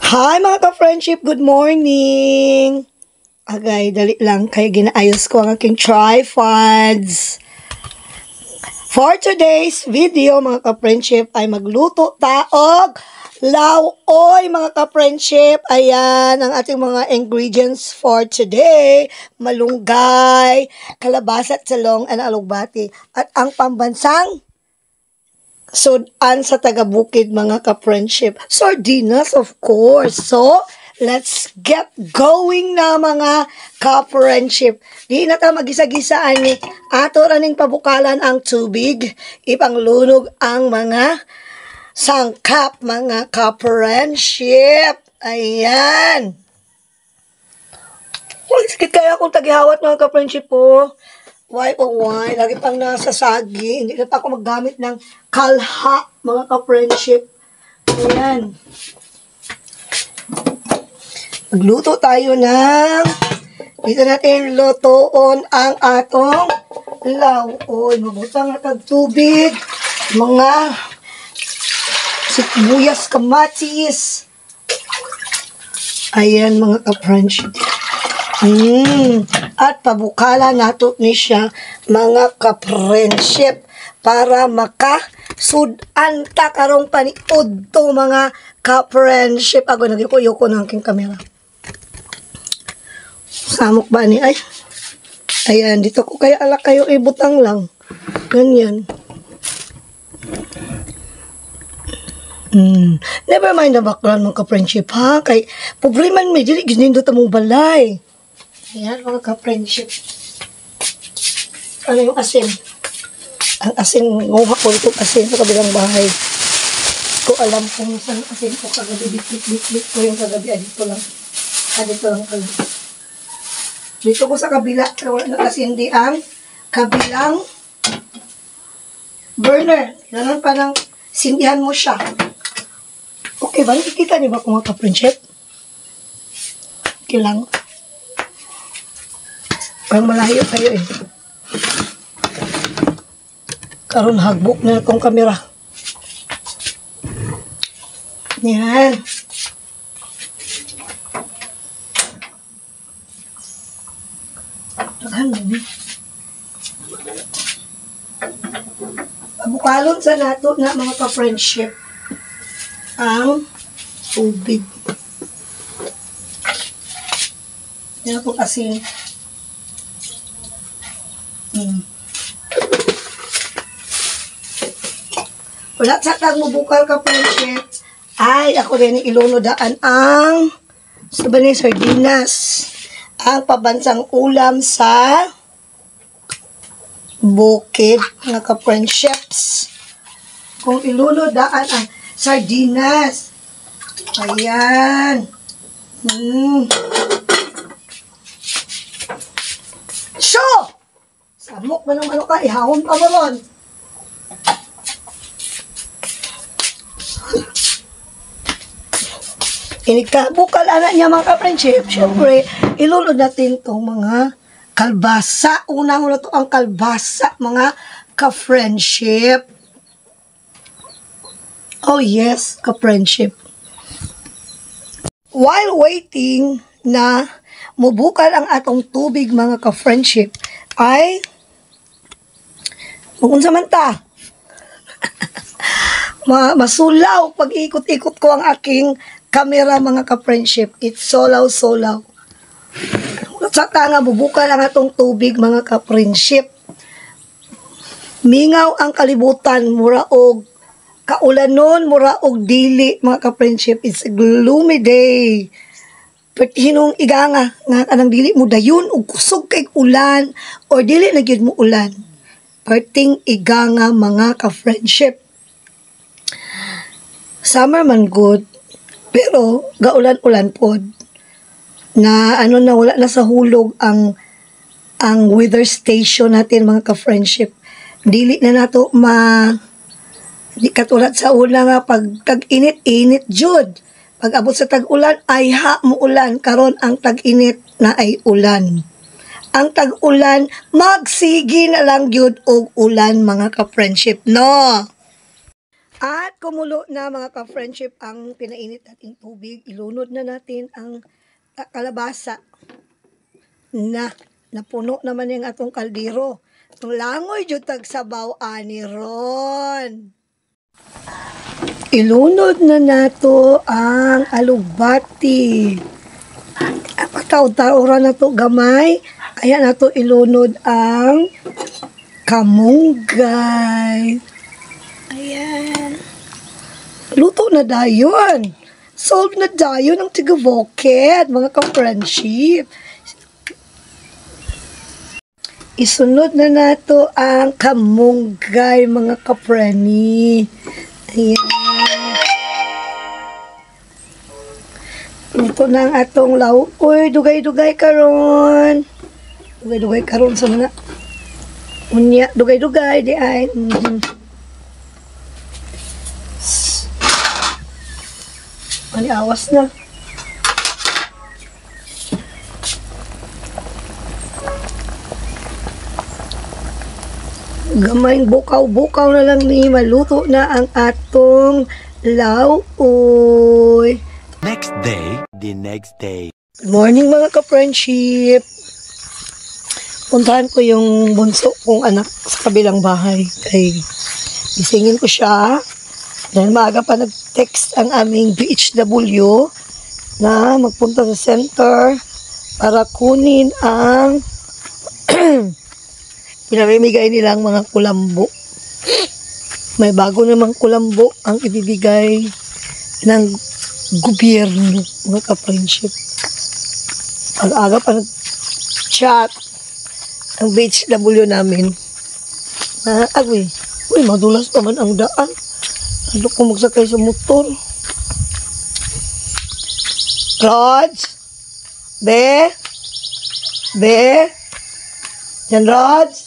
Hi mga ka-friendship, good morning! Agay, dali lang kaya ginaayos ko ang aking tripods. For today's video mga ka-friendship ay magluto taog lauoy mga ka-friendship. Ayan ang ating mga ingredients for today. Malunggay, kalabasa at talong and alugbati. At ang pambansang sudan sa taga-bukid mga ka-friendship. Sardinas, of course. So, let's get going na mga ka-friendship. Di na ta magisa-gisaan ni ato raning pabukalan ang tubig. Ipanglunog ang mga sangkap mga ka-friendship. Ayan. Sakit kaya akong tagihawat mga ka-friendship po. Why oh why? Lagi pang nasa sagi. Hindi na pa ako maggamit ng kalha, mga ka-friendship. Ayan. Magluto tayo ng dito natin lutoon ang atong lauoy. Mabutang na tubig. Mga sibuyas, kamatis. Ayan, mga ka-friendship. At pabukala nato ni siya mga ka-friendship para makasudan ta karong paniod to mga ka-friendship. Ako nagikuyo ko ng aking kamera. Samok ba ni? Ay. Ayan, dito ko kaya ala kayo ibutang lang. Ganyan. Never mind the background mga ka-friendship ha. Kay problema may dili ginindo ta mong balay. Ayan mga ka-friendship. Ano yung asin? Ang asin, nguha ko itong asin sa kabilang bahay. Ko alam kung saan asin ko kagabi. Bit ko yung kagabi. Dito lang. Dito lang kagabi. Dito ko sa kabila. Wala na asin di ang kabilang burner. Kailangan pa ng sindihan mo siya. Okay ba? Nakikita niyo ba kung mga ka-friendship? Okay lang. Parang malayo kayo eh. Karon hagbok na itong kamera. Yan. Tahan mo. Pabukalon sa nato na mga ka-friendship ang tubig. Yan po kasi wala sa tag mubukal ka friendship ay ako rin ilunodaan ang sabi sardinas ang pabansang ulam sa bukid mga ka-friendships. Kung ilunodaan ang sardinas ayan Sho! Samok ba naman ka? Ihawon pa mo ron. Bukal anak niya mga ka-friendship. Siyempre, ilunod natin itong mga kalbasa. Unang-una to ang kalbasa, mga ka-friendship. Oh yes, ka-friendship. While waiting na mubukal ang atong tubig mga ka-friendship, ay magunsa man ta. Masulaw pag ikot-ikot ko ang aking kamera mga ka-friendship. It's solaw-solaw. Sa nga bubukal ang atong tubig mga ka-friendship. Mingaw ang kalibutan, mura og kaulanon, mura og dili mga ka-friendship. It's a gloomy day. Hinong iganga nga kanang dili mo dayon og kusog kay ulan or dili na gyud mo ulan. Perting iganga mga ka-friendship. Summer man good pero gaulan-ulan pod na ano na wala na sa hulog ang weather station natin mga ka-friendship. Dili na nato di katulad sa una nga pag tag-init jud. Pag abot sa tag-ulan, ay muulan. Karon ang tag-init na ay ulan. Ang tag-ulan, magsigi na lang yun og ulan mga ka-friendship, no? At kumulo na mga ka-friendship ang pinainit nating tubig. Ilunod na natin ang kalabasa na napuno naman yung atong kaldero. Ang langoy jud tag sabaw ani ron. Ilunod na nato ang alugbati. Pataw-tawra na to gamay. Kaya na to ilunod ang kamunggay. Ayan. Luto na dayon. Solve na dayon ang tiga-voket, mga ka-friendship. Isunod na nato ang kamunggay, mga ka-preni. Ayan. Luto na ang atong law. Uy, dugay-dugay karon. Dugay-dugay karon sa mga unya. Dugay-dugay di ay. Ani awas na. Gamayng bukaw-bukaw na lang ni maluto na ang atong lauoy. Next day, the next day. Good morning mga ka-friendship. Puntahan ko yung bunso kong anak sa kabilang bahay. Kay gisingin ko siya. Dahil maaga pa nag-text ang aming BHW na magpunta sa center para kunin ang pinamimigay nilang mga kulambo. May bago namang kulambo ang ibibigay ng gobyerno, mga ka-friendship. Aga pa nag-chat ang BHW namin. Uy, madulas naman ang daan. Ano kung magsakay sa motor? Rods? Be? Jan Rods?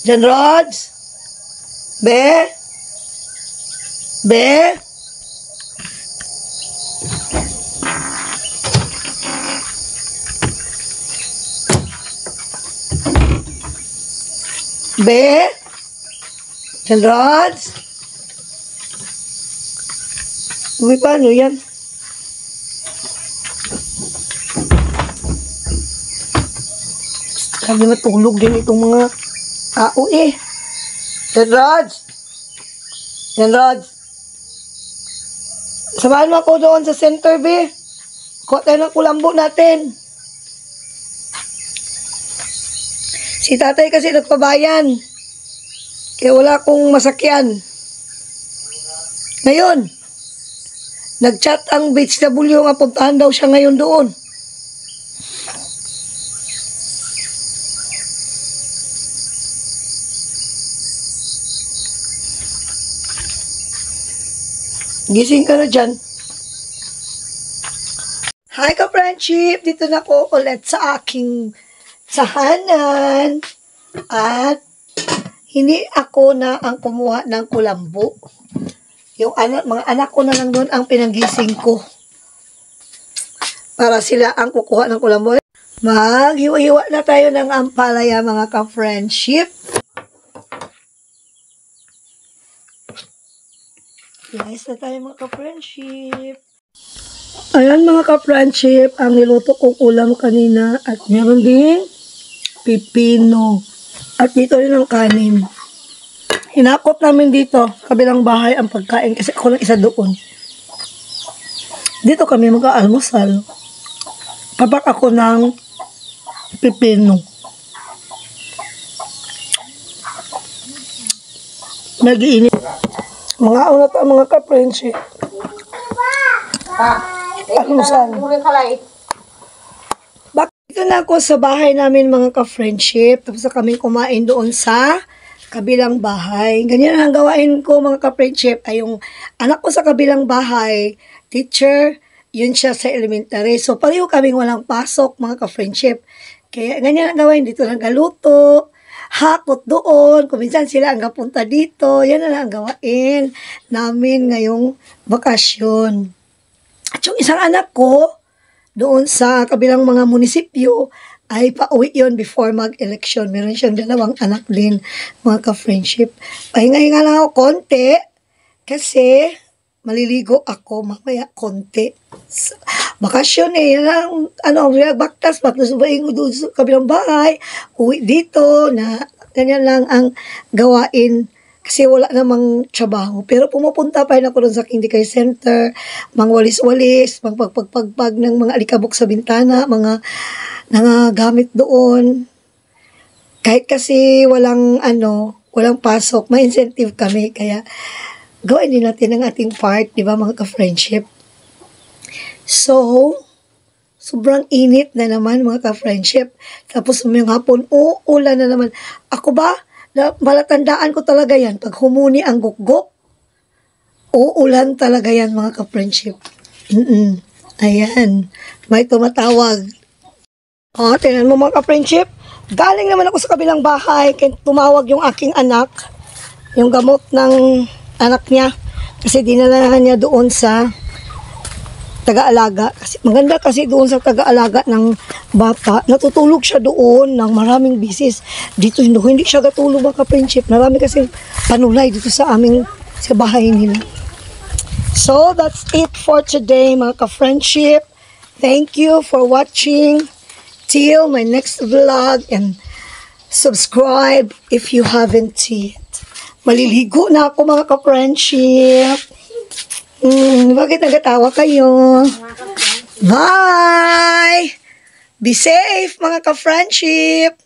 Jan Rods? Be? Jan Rods? Uy, paano yan? Sabi matulog din itong mga tao eh. Jan Rods! Jan Rods! Samahan mo ako doon sa center, be. Kuha tayo ng kulambo natin. Si tatay kasi nagpabayan. Kaya wala akong masakyan. Ngayon, nag-chat ang BHW nga puntahan daw siya ngayon doon. Gising ka na dyan. Hi ka-friendship! Dito na ako ulit sa aking sahanan. At hindi ako na ang kumuha ng kulambo. Yung mga anak ko na lang doon ang pinanggising ko. Para sila ang kukuha ng kulambo. Maghiwa-hiwa na tayo ng ampalaya, mga ka-friendship. Nice na tayo, mga ka-friendship. Ayan, mga ka-friendship, ang niluto kong ulam kanina. At meron din pipino. At dito rin ang kanin. Hinakot namin dito, kabilang bahay ang pagkain kasi ako lang isa doon. Dito kami mag-aalmusal. Papak ako ng pipino. Nag-iinit. Mga una pa mga ka-friendship. Almusal. Bakit na ako sa bahay namin mga ka-friendship. Tapos kami kumain doon sa kabilang bahay. Ganyan ang gawain ko mga ka-friendship ay yung anak ko sa kabilang bahay, teacher, yun siya sa elementary. So pareho kaming walang pasok mga ka-friendship. Kaya ganyan ang gawain dito ng galuto, hakot doon, kuminsan sila ang gapunta dito. Yan na lang ang gawain namin ngayong bakasyon. At yung isang anak ko, doon sa kabilang mga munisipyo, ay pauwi yon before mag-election. Meron siyang 2 anak din, mga ka-friendship. Pahinga-hinga lang ako konti Kasi, maliligo ako mamaya konti. Bakasyon eh, yan ang, baktas ba doon sa kabilang bahay, uwi dito, na ganyan lang ang gawain. Kasi wala namang trabaho. Pero pumupunta pa rin ako doon sa Candy Care Center, mangwalis-walis, magpagpagpag ng mga alikabok sa bintana, mga gamit doon. Kahit kasi walang pasok, may incentive kami. Kaya gawin din natin ang ating part, di ba mga ka-friendship? So, sobrang init na naman mga ka-friendship. Tapos may hapon, uulan na naman. Ako ba? Malatandaan ko talaga yan. Pag humuni ang gukgok, uulan talaga yan mga ka-friendship. Ayan. May tumatawag. O, tingnan mo mga ka-friendship. Galing naman ako sa kabilang bahay. Tumawag yung aking anak. Yung gamot ng anak niya. Kasi dinala niya doon sa taga-alaga. Kasi maganda kasi doon sa taga-alaga ng bata. Natutulog siya doon ng maraming bisis. Dito hindi siya gatulog mga ka-friendship. Marami kasi panulay dito sa bahay nila. So, that's it for today mga ka-friendship. Thank you for watching. Till my next vlog, and subscribe if you haven't yet. Maliligo na ako mga ka-friendship. Bakit nagatawa kayo? Bye! Be safe mga ka-friendship!